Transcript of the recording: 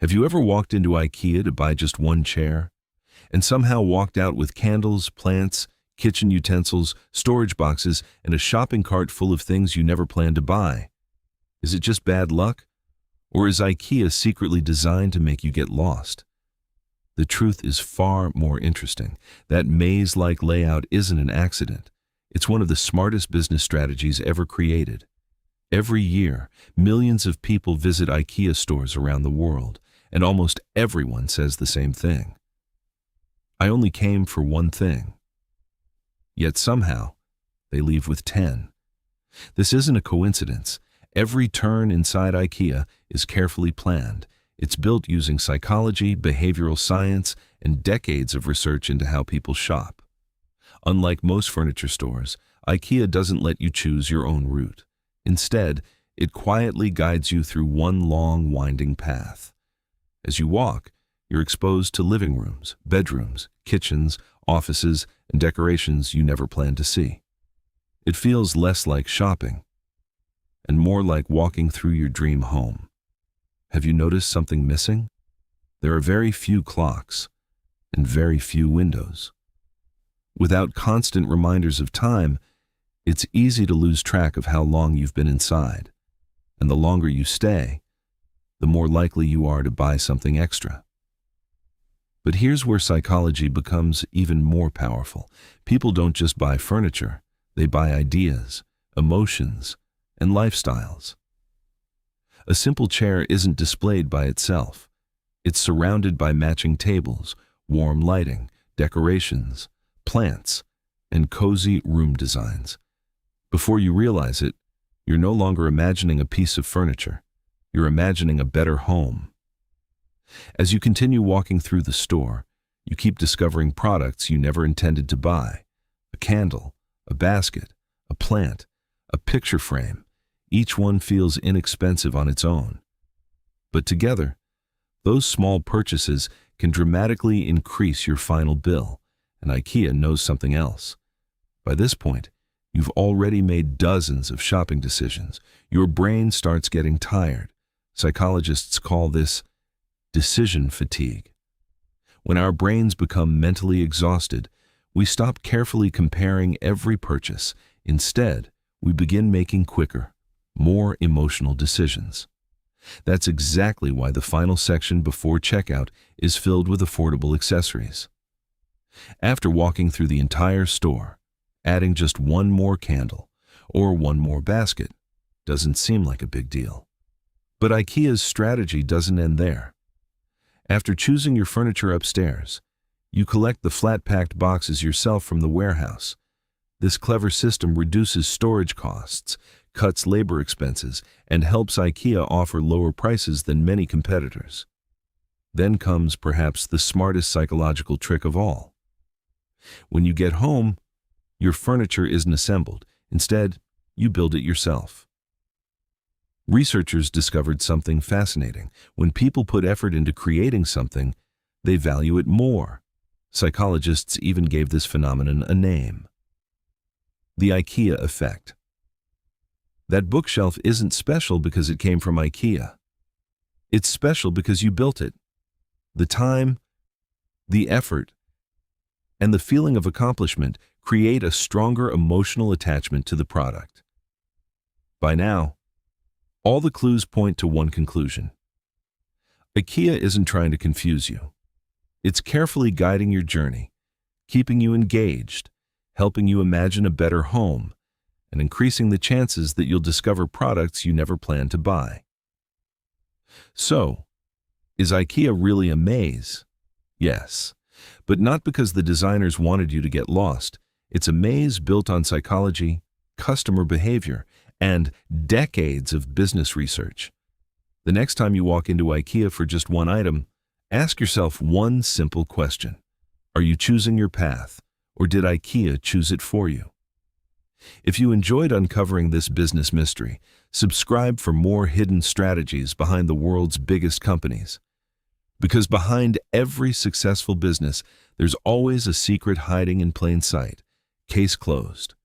Have you ever walked into IKEA to buy just one chair and somehow walked out with candles, plants, kitchen utensils, storage boxes, and a shopping cart full of things you never planned to buy? Is it just bad luck? Or is IKEA secretly designed to make you get lost? The truth is far more interesting. That maze-like layout isn't an accident. It's one of the smartest business strategies ever created. Every year, millions of people visit IKEA stores around the world, and almost everyone says the same thing. I only came for one thing. Yet somehow, they leave with 10. This isn't a coincidence. Every turn inside IKEA is carefully planned. It's built using psychology, behavioral science, and decades of research into how people shop. Unlike most furniture stores, IKEA doesn't let you choose your own route. Instead, it quietly guides you through one long, winding path. As you walk, you're exposed to living rooms, bedrooms, kitchens, offices, and decorations you never planned to see. It feels less like shopping and more like walking through your dream home. Have you noticed something missing? There are very few clocks and very few windows. Without constant reminders of time, it's easy to lose track of how long you've been inside. And the longer you stay, the more likely you are to buy something extra. But here's where psychology becomes even more powerful. People don't just buy furniture, they buy ideas, emotions, and lifestyles. A simple chair isn't displayed by itself. It's surrounded by matching tables, warm lighting, decorations, plants, and cozy room designs. Before you realize it, you're no longer imagining a piece of furniture. You're imagining a better home. As you continue walking through the store, you keep discovering products you never intended to buy. A candle, a basket, a plant, a picture frame. Each one feels inexpensive on its own. But together, those small purchases can dramatically increase your final bill, and IKEA knows something else. By this point, you've already made dozens of shopping decisions. Your brain starts getting tired. Psychologists call this decision fatigue. When our brains become mentally exhausted, we stop carefully comparing every purchase. Instead, we begin making quicker, more emotional decisions. That's exactly why the final section before checkout is filled with affordable accessories. After walking through the entire store, adding just one more candle or one more basket doesn't seem like a big deal. But IKEA's strategy doesn't end there. After choosing your furniture upstairs, you collect the flat-packed boxes yourself from the warehouse. This clever system reduces storage costs, cuts labor expenses, and helps IKEA offer lower prices than many competitors. Then comes perhaps the smartest psychological trick of all. When you get home, your furniture isn't assembled. Instead, you build it yourself. Researchers discovered something fascinating. When people put effort into creating something, they value it more. Psychologists even gave this phenomenon a name: the IKEA effect. That bookshelf isn't special because it came from IKEA. It's special because you built it. The time, the effort, and the feeling of accomplishment create a stronger emotional attachment to the product. By now, all the clues point to one conclusion. IKEA isn't trying to confuse you. It's carefully guiding your journey, keeping you engaged, helping you imagine a better home, and increasing the chances that you'll discover products you never planned to buy. So, is IKEA really a maze? Yes, but not because the designers wanted you to get lost. It's a maze built on psychology, customer behavior, and decades of business research. The next time you walk into IKEA for just one item, ask yourself one simple question. Are you choosing your path, or did IKEA choose it for you? If you enjoyed uncovering this business mystery, subscribe for more hidden strategies behind the world's biggest companies. Because behind every successful business, there's always a secret hiding in plain sight. Case closed.